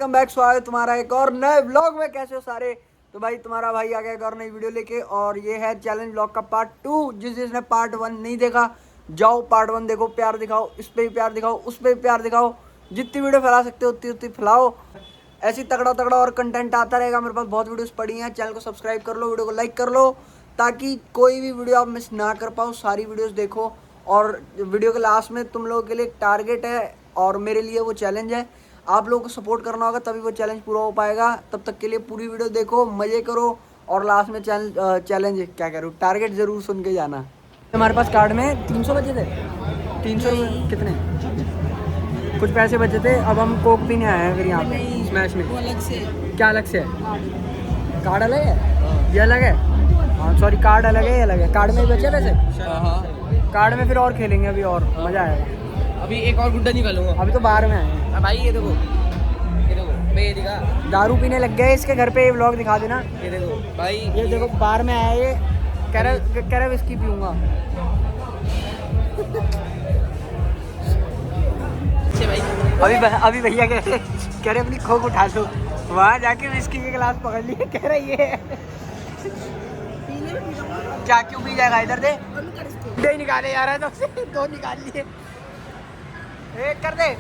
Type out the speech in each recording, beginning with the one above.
Welcome back. स्वागत है तुम्हारा एक और नए व्लॉग में। कैसे हो सारे? तो भाई तुम्हारा भाई आ गया एक और नई वीडियो लेके, और ये है चैलेंज व्लॉग का पार्ट 2। जिसने पार्ट 1 नहीं देखा, जाओ पार्ट 1 देखो। प्यार दिखाओ, इस पे भी प्यार दिखाओ, उस पे भी प्यार दिखाओ। जितनी वीडियो फैला सकते हो उतनी उतनी फैलाओ। ऐसी तगड़ा तगड़ा और कंटेंट आता रहेगा। मेरे पास बहुत वीडियोस पड़ी हैं। चैनल को सब्सक्राइब कर लो, वीडियो को लाइक कर लो, ताकि कोई भी वीडियो आप मिस ना कर पाओ। सारी वीडियोस देखो। और वीडियो के लास्ट में तुम लोगों के लिए एक टारगेट है, और मेरे लिए वो चैलेंज है। आप लोगों को सपोर्ट करना होगा, तभी वो चैलेंज पूरा हो पाएगा। तब तक के लिए पूरी वीडियो देखो, मज़े करो, और लास्ट में चैलेंज क्या करूँ, टारगेट ज़रूर सुन के जाना। हमारे पास कार्ड में 300 बचे थे। 300 कितने कुछ पैसे बचे थे। अब हम कोक पीने आए हैं फिर यहाँ पे स्मैश में। अलग से क्या अलग से है? कार्ड अलग है, ये अलग है। हाँ सॉरी, कार्ड अलग है, ये अलग है। कार्ड में बचे वैसे। कार्ड में फिर और खेलेंगे अभी, और मज़ा आएगा। अभी एक और गुड्डा निकालूंगा। अभी तो बाहर में आए भाई ये देखो मैं ये दिखा। दारू पीने लग गए इसके घर पे। ये व्लॉग दिखा देना। ये देखो भाई, ये देखो बाहर में आया ये, कह रहा विस्की पीऊंगा। अभी भैया कह रहे अपनी खोक उठा दो। वहाँ जाके विस्की के गिलास पकड़ लिए, कह रहा ये क्या क्यों पी जाएगा। इधर दे, दे निकाले जा रहा है तो दो निकाल लिए। एक कर दे।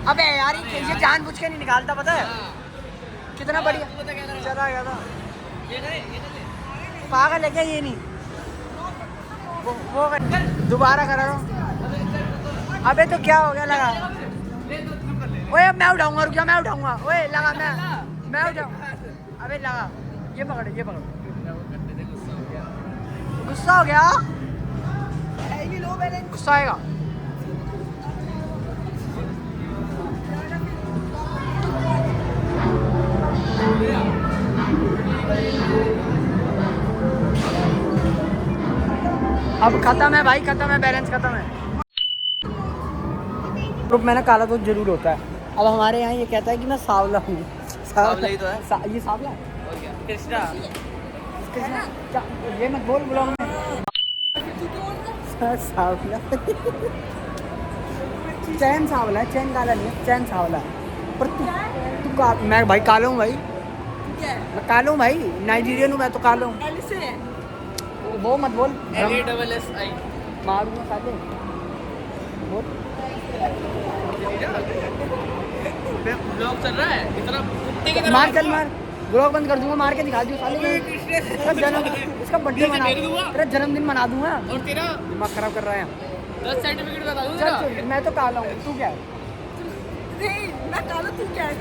अबे यार ये जानबूझ के नहीं निकालता, पता है कितना बढ़िया चला गया था। पागल है क्या ये? नहीं वो दोबारा करा रहा हूँ। अबे तो क्या हो गया? लगा ओए, अब मैं उठाऊंगा, रुक जा, मैं उठाऊंगा। ओए लगा, मैं उठाऊंगा। अबे लगा, ये पकड़, ये पकड़। गुस्सा हो गया, गुस्सा आएगा। अब खत्म है भाई, खत्म है, बैलेंस खत्म है। ग्रुप में ना काला दूध जरूर होता है। अब हमारे यहाँ ये कहता है कि मैं सांवला हूँ। सांवला ही तो है। ये सांवला है। कृष्णा क्या ये मत बोल ब्लॉग में। सांवला चैन सांवला है, चैन काला नहीं है, चैन सांवला है। पर तू मैं भाई काला हूँ भाई, मैं काला हूँ भाई, नाइजीरियन हूँ मैं तो काला हूँ। वो मत बोल, LASSI मारूंगा साले। बोल ब्लॉग चल रहा है इतना कुत्ते की तरह। मार, चल मार, ब्लॉग बंद कर दूंगा, मार के दिखा दूँ साले। इसका बर्थडे मना दूंगा, तेरा जन्मदिन मना दूंगा। और तेरा दिमाग खराब कर रहा है। 10 सर्टिफिकेट बता दूं। चल मैं तो काला हूँ, तू क्या है? मैं काला, तू क्या है?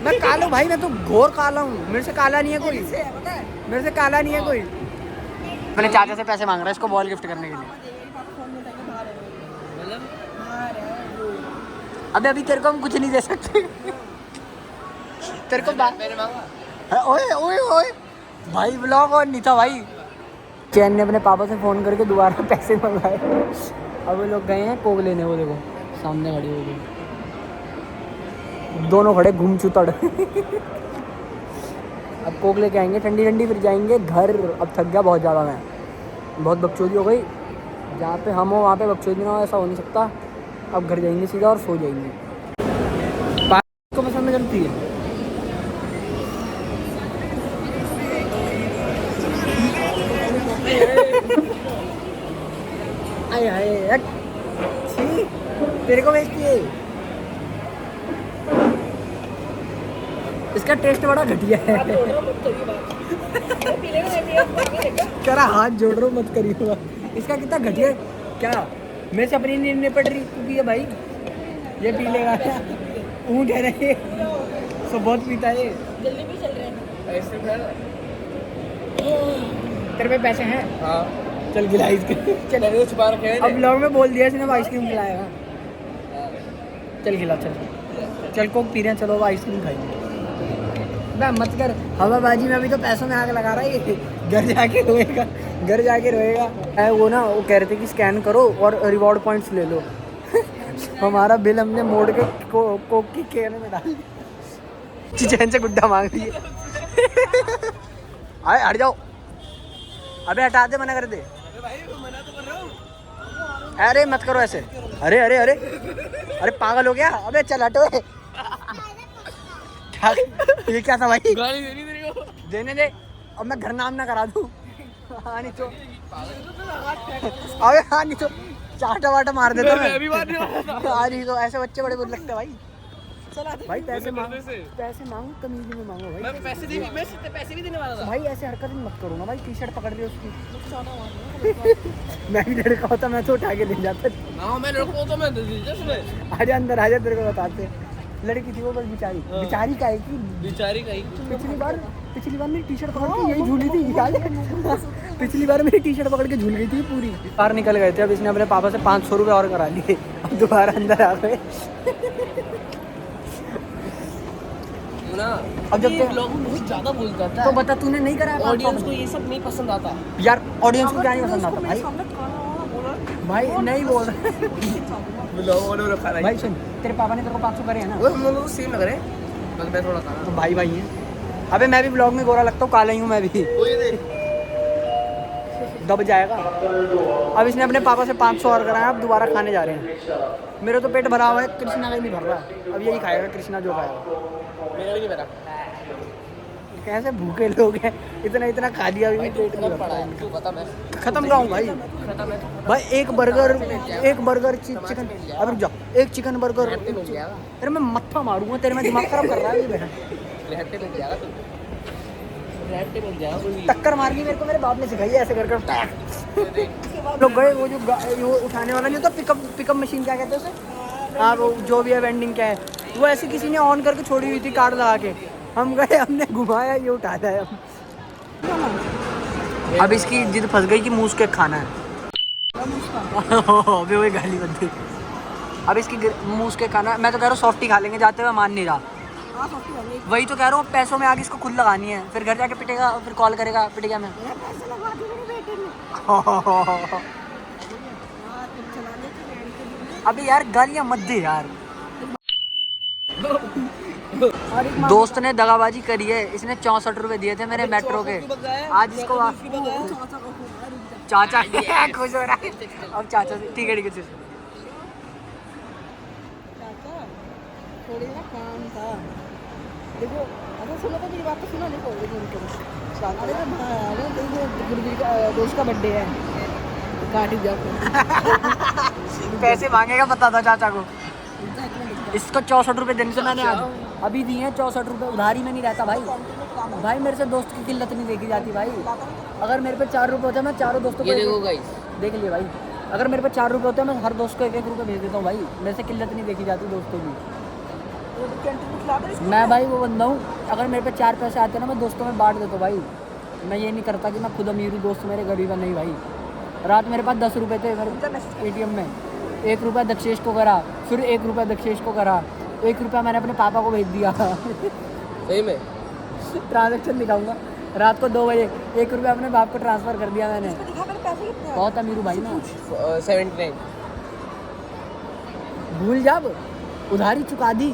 मैं काला हूँ भाई, मैं तो घोर काला हूँ। मेरे से काला नहीं है कोई, मेरे से काला नहीं है कोई। मैंने चाचा से पैसे मांग रहा है इसको बॉल गिफ्ट करने के लिए। अबे अभी तेरे को हम कुछ नहीं दे सकते। तेरे को मैंने मांगा। ओए ओए ओए भाई, व्लॉग और नहीं था भाई। चैन ने अपने पापा से फ़ोन करके दोबारा पैसे मंगाए। अब वो लोग गए हैं कोक लेने। वो देखो सामने खड़ी हो गई, दोनों खड़े घूम चुतड़। अब कोक लेके आएंगे ठंडी ठंडी, फिर जाएंगे घर। अब थक गया बहुत ज़्यादा मैं, बहुत बकचोदी हो गई। जहाँ पे हम हो वहाँ पे बकचोदी ना हो, ऐसा हो नहीं सकता। अब घर जाएंगे सीधा और सो जाएंगे। को पसंद में चलती है। आए हाय, तेरे को बेचती है। इसका टेस्ट बड़ा घटिया है। करा हाथ जोड़ रहा हूँ, मत करिएगा। इसका कितना घटिया क्या, मेरे से अपनी नहीं निपट रही। तू भी है भाई, ये पी लेगा। ऊँट है रहे सो बहुत पीता है। जल्दी भी चल रहे हैं। तेरे पे पैसे हैं? हाँ चल गिला इसके। चल छुपा रखे हैं। अब ब्लॉग में बोल दिया इसने, आइसक्रीम खिलाएगा। चल खिला, चल कोक पी रहे हैं, चलो आइसक्रीम खाएंगे। मत कर हवाबाजी में, अभी तो पैसों में आग लगा रहा है ये। घर जाके रोएगा, घर जाके रोएगा। वो ना वो कह रहे थे कि स्कैन करो और रिवॉर्ड पॉइंट्स ले लो। हमारा बिल हमने मोड़ के कोक की केन में डाल दिया। चैन से गुड्डा मांग रही है। अरे हट जाओ, अबे हटा दे, मना कर दे। भाई मना तो कर रहा हूँ। अरे मत करो ऐसे। अरे अरे अरे अरे पागल हो गया, अबे चल हटो। क्या ये क्या था भाई? गाली देनी तेरे को। देने दे, अब मैं घर नाम ना करा दूं। हाँ नहीं तो अबे हाँ नहीं तो चाटा वाटा मार देता मैं भी मारने वाला था। हाँ नहीं तो ऐसे बच्चे बड़े बुरे लगते हैं भाई। चला भाई पैसे मांग, से पैसे मांगो तमीज़ी में मांगो भाई। मैं पैसे भी देने वाला था। भाई ऐसे हरकत मत करो ना भाई, टी शर्ट पकड़ दे उसकी। मैं भी लड़का होता मैं तो उठा के ले जाता। हाँ मैं लड़का तो मैं दे दीजिए उसमें। आजा अंदर आजा, तेरे को बताते। लड़की थी वो बस बेचारी, बेचारी का है कि बेचारी का ही। पिछली बार मेरी टी शर्ट पकड़ के यही झूली थी याद है? पिछली बार मेरी टी शर्ट पकड़ के झूल गई थी पूरी। बाहर निकल गए थे, अब इसने अपने पापा से 500 रुपये और करा लिए, अब दोबारा अंदर आ गए। ना अब जब ये लोग बहुत ज्यादा बोल जाता तो है, बता तूने नहीं करा ऑडियंस को ये सब नहीं पसंद आता। यार ऑडियंस को क्या नहीं पसंद आता भाई? भाई नहीं बोल रखा भाई सुन, तेरे पापा ने तेरे को 500 करे हैं ना? वो हम लोग सेम लग रहे हैं, बस मैं थोड़ा काला। तो भाई भाई हैं। अबे मैं भी ब्लॉग में गोरा लगता हूँ, काला ही हूँ मैं भी। दब जाएगा। अब इसने अपने पापा से 500 और कराया, अब दोबारा खाने जा रहे हैं। मेरा तो पेट भरा हुआ है, कृष्णा का ही नहीं भर रहा। अब यही खाएगा कृष्णा जो खाएगा। मेरा भी नहीं मेरा कैसे भूखे लोग हैं, इतना इतना खा लिया अभी पेट नहीं पड़ा भरा। है। तू बता मैं खत्म का हूँ भाई। खत्म है। भाई एक बर्गर चिकन, अब रुक जा, एक चिकन बर्गर। मिल जाएगा, अरे मैं मत्था मारूंगा तेरे में, दिमाग खराब कर रहा है ये बहन। रेहटे मिल जाएगा तू, रेहटे मिल जाएगा कोई। टक्कर मारनी मेरे को मेरे बाप ने सिखाई है ऐसे कर कर। लोग गए वो जो वो उठाने वाला नहीं होता, पिकअप मशीन क्या कहते हैं उसे? हाँ वो जो भी है वेंडिंग क्या है, वो ऐसे किसी ने ऑन करके छोड़ी हुई थी कार्ड लगा के। हम गए, हमने घुमाया, ये उठाया है। अब इसकी जिद फंस गई कि मूस केक खाना है। अबे वही गाली बन गई। अब इसकी मूस केक खाना है। मैं तो कह रहा हूँ सॉफ्टी खा लेंगे, जाते हुए मान नहीं रहा। वही तो कह रहा हूँ, पैसों में आगे इसको खुद लगानी है, फिर घर जाके पिटेगा, फिर कॉल करेगा, पिट गया मैं। अबे यार गालियाँ मत दे यार। दोस्त ने दगाबाजी करी है, इसने 64 रुपए दिए थे मेरे मेट्रो के। आज इसको चाचा खुश हो रहा है। अब चाचा ठीक है ठीक है। थोड़ी ना काम था देखो। अरे सुनो तो मेरी बात तो सुनो। देखो अरे गुरुजी का दोस्त का बर्थडे है, काट ही जाओ। पैसे मांगेगा पता था चाचा को। इसको 64 रुपये देने से मैंने आज अभी दिए हैं 64 रुपये। उधारी में नहीं रहता भाई। भाई मेरे से दोस्त की किल्लत नहीं देखी जाती भाई। अगर मेरे पे 4 रुपये होते हैं मैं चारों दोस्तों को देख लिए भाई। अगर मेरे पे 4 रुपये होते हैं मैं हर दोस्त को 1-1 रुपये भेज देता हूँ भाई। मेरे से किल्लत नहीं देखी जाती दोस्तों की। मैं भाई वो बंदा हूँ, अगर मेरे पे 4 पैसे आते हैं ना मैं दोस्तों में बांट देता हूँ भाई। मैं ये नहीं करता कि मैं खुद अमीर हूँ दोस्त मेरे गरीब है, नहीं भाई। रात मेरे पास 10 रुपये थे मेरे ATM में, 1 रुपया दक्षेश को करा, फिर 1 रुपया दक्षेश को करा, 1 रुपया मैंने अपने पापा को भेज दिया। सही में ट्रांजेक्शन दिखाऊंगा। रात को 2 बजे 1 रुपया अपने बाप को ट्रांसफ़र कर दिया मैंने। बहुत अमीर हूँ भाई ना। 79 भूल जा, अब उधारी चुका दी,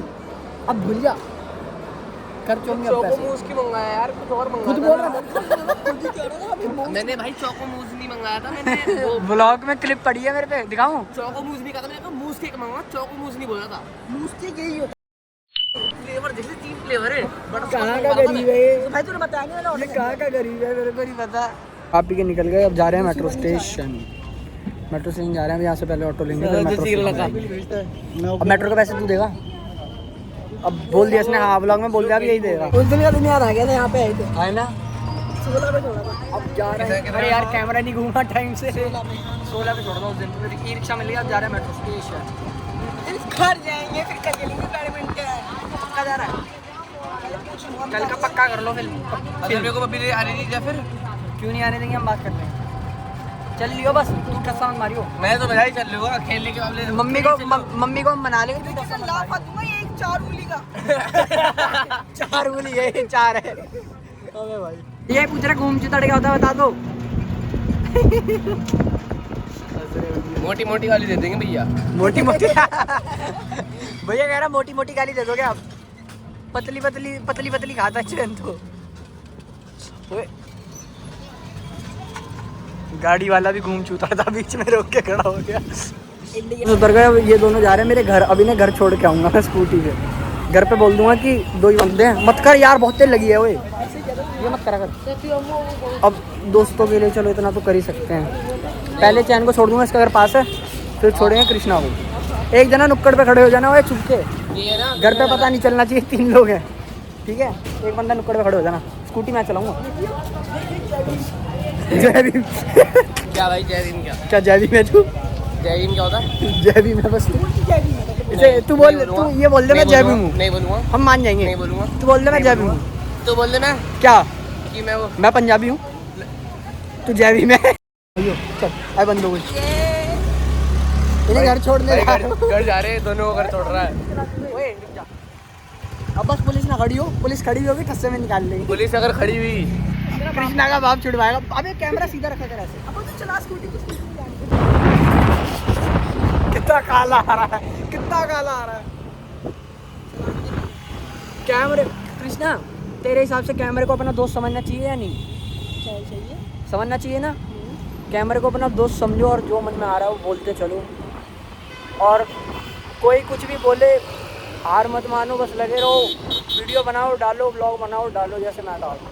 अब भूल जा। खर्च होंगे अब पैसे। उसकी मंगाया यार, कुछ और मंगाया खुद बोल रहा था। मैंने भाई चोको मूज नहीं मंगाया था मैंने। वो ब्लॉग में क्लिप पड़ी है मेरे पे, दिखाऊं? चोको मूज नहीं कहा था मैंने, कहा मूज केक मंगाया, चोको मूज नहीं बोला था। मूस केक यही होता फ्लेवर देख ले, 3 फ्लेवर है। कहाँ का गरीब है ये? भाई तूने बताया नहीं, मैंने कहाँ का गरीब है मेरे को नहीं पता। आप पी के निकल गए, अब जा रहे हैं मेट्रो स्टेशन। मेट्रो स्टेशन जा रहे हैं, यहाँ से पहले ऑटो लेंगे फिर मेट्रो स्टेशन। अब मेट्रो का पैसे तू देगा? अब बोल दिया इसने, हाँ ब्लॉग में बोल दिया, अब यही देगा। उस दिन का दिन याद आ गया था, यहाँ पे आए थे है ना। 16 पे छोड़ा था, अब जा रहे हैं। अरे यार कैमरा नहीं घूमा टाइम से। 16 पे छोड़ा था उस दिन, फिर ई रिक्शा मिल गया। अब जा रहे हैं मेट्रो स्टेशन, घर जाएंगे फिर कल चलेंगे बैडमिंटन। पक्का जा रहा है, कल का पक्का कर लो फिर। मेरे को अभी आने नहीं दिया, फिर क्यों नहीं आने देंगे, हम बात करते हैं। चल लियो बस, तू टस्सा मत मारियो। मैं तो बधाई चल लूँगा खेलने के मामले। मम्मी को हम मना लेंगे। 4 उंगली का 4 उंगली है, 4 है। अबे भाई ये पूछ रहा घूम चितड़ क्या होता है, बता दो। मोटी मोटी गाली दे देंगे भैया। मोटी मोटी भैया कह रहा मोटी मोटी गाली दे दोगे आप? पतली पतली खाता है चैन तो। गाड़ी वाला भी घूम चूता था, बीच में रोक के खड़ा हो गया। उतर गए, ये दोनों जा रहे हैं मेरे घर। अभी ना घर छोड़ के आऊँगा मैं स्कूटी पे। घर पे बोल दूंगा कि 2 ही बंदे हैं। मत कर यार, बहुत तेल लगी है। ओए ये मत करा कर। अब दोस्तों के लिए चलो इतना तो कर ही सकते हैं। पहले चैन को छोड़ दूंगा, इसका घर पास है, फिर छोड़ेंगे कृष्णा को। एक जना नुक्कड़ पे खड़े हो जाना, वो छुप के। घर पे पता नहीं चलना चाहिए 3 लोग हैं, ठीक है। एक बंदा नुक्कड़ पे खड़े हो जाना, स्कूटी मैं चलाऊंगा। जय भीम। क्या भाई जय भीम? क्या जय भीम है तू? जय भीम क्या होता है? जय भीम है बस। इसे तू बोल, तू ये बोल दे मैं जय भीम हूँ। नहीं बोलूँगा, हम मान जाएंगे। नहीं बोलूँगा। तू बोल दे मैं जय भीम हूँ। तो बोल देना क्या कि मैं पंजाबी हूँ, तू जय भीम है। चल आए बंदो को इन्हें घर छोड़ने जा रहा हूँ। घर जा रहे हैं, दोनों को घर छोड़ रहा है। ओए रुक जा। अब बस पुलिस ना खड़ी हो, पुलिस खड़ी हुई होगी खस्से में निकाल लेगी। पुलिस अगर खड़ी हुई, कृष्णा का बाप छुड़वाएगा। अबे कैमरा सीधा रखा कर ऐसे। अब तो चला स्कूटी को। कितना काला आ रहा है, कितना काला आ रहा है कैमरे। कृष्णा तेरे हिसाब से कैमरे को अपना दोस्त समझना चाहिए या नहीं? चाहिए, समझना चाहिए ना। कैमरे को अपना दोस्त समझो और जो मन में आ रहा है वो बोलते चलो। और कोई कुछ भी बोले हार मत मानो, बस लगे रहो। वीडियो बनाओ डालो, ब्लॉग बनाओ डालो, जैसे मैं डालूँ।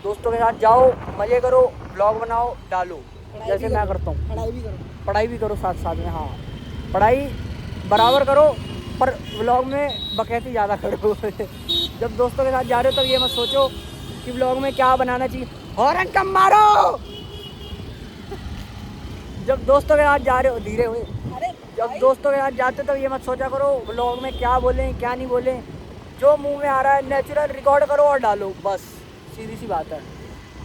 दोस्तों के साथ जाओ, मज़े करो, ब्लॉग बनाओ डालो, जैसे मैं करता हूँ। पढ़ाई भी करो साथ साथ में। हाँ पढ़ाई बराबर करो, पर व्लॉग में बकैती ज़्यादा करो। जब दोस्तों के साथ जा रहे हो तब ये मत सोचो कि व्लॉग में क्या बनाना चाहिए। हॉर्न कम मारो। जब दोस्तों के साथ जा रहे हो, धीरे हुए, जब दोस्तों के साथ जाते हो तब ये मत सोचा करो व्लॉग में क्या बोलें क्या नहीं बोलें। जो मुंह में आ रहा है नेचुरल रिकॉर्ड करो और डालो, बस सीधी सी बात है।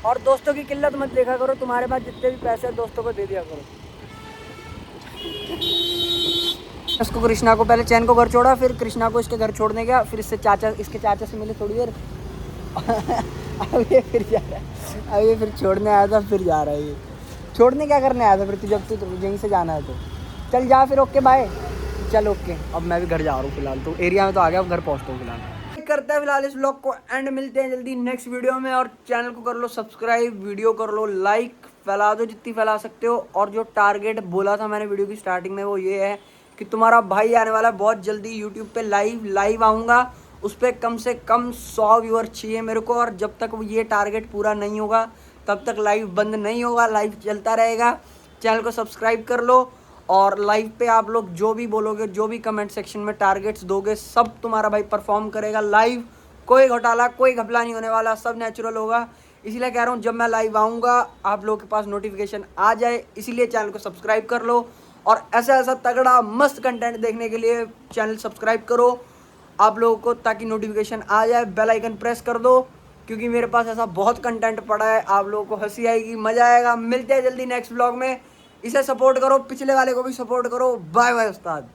और दोस्तों की किल्लत मत देखा करो। तुम्हारे पास जितने भी पैसे हैं दोस्तों को दे दिया करो। इसको कृष्णा को पहले चैन को घर छोड़ा, फिर कृष्णा को इसके घर छोड़ने गया, फिर इसके चाचा से मिले थोड़ी देर। अब ये फिर जा रहा है, अब ये फिर छोड़ने आया था, फिर जा रहा है ये। छोड़ने क्या करने आया था फिर? जब तू यहीं से जाना है तो चल जा फिर। Okay bye. चल ओके, अब मैं भी घर जा रहा हूँ फिलहाल। तो एरिया में तो आ गया, अब घर पहुँचता हूँ फिलहाल। करते हैं फिलहाल इस व्लॉग को एंड, मिलते हैं जल्दी नेक्स्ट वीडियो में। और चैनल को कर लो सब्सक्राइब, वीडियो कर लो लाइक, फैला दो जितनी फैला सकते हो। और जो टारगेट बोला था मैंने वीडियो की स्टार्टिंग में वो ये है कि तुम्हारा भाई आने वाला है बहुत जल्दी यूट्यूब पे लाइव आऊँगा। उस पर कम से कम 100 व्यूअर चाहिए मेरे को। और जब तक ये टारगेट पूरा नहीं होगा तब तक लाइव बंद नहीं होगा, लाइव चलता रहेगा। चैनल को सब्सक्राइब कर लो। और लाइव पे आप लोग जो भी बोलोगे, जो भी कमेंट सेक्शन में टारगेट्स दोगे, सब तुम्हारा भाई परफॉर्म करेगा लाइव। कोई घोटाला कोई घपला नहीं होने वाला, सब नेचुरल होगा। इसीलिए कह रहा हूँ जब मैं लाइव आऊँगा आप लोगों के पास नोटिफिकेशन आ जाए। इसीलिए चैनल को सब्सक्राइब कर लो। और ऐसा ऐसा तगड़ा मस्त कंटेंट देखने के लिए चैनल सब्सक्राइब करो आप लोगों को, ताकि नोटिफिकेशन आ जाए। बेल आइकन प्रेस कर दो, क्योंकि मेरे पास ऐसा बहुत कंटेंट पड़ा है। आप लोगों को हंसी आएगी, मज़ा आएगा। मिलते हैं जल्दी नेक्स्ट व्लॉग में। इसे सपोर्ट करो, पिछले वाले को भी सपोर्ट करो। बाय बाय उस्ताद।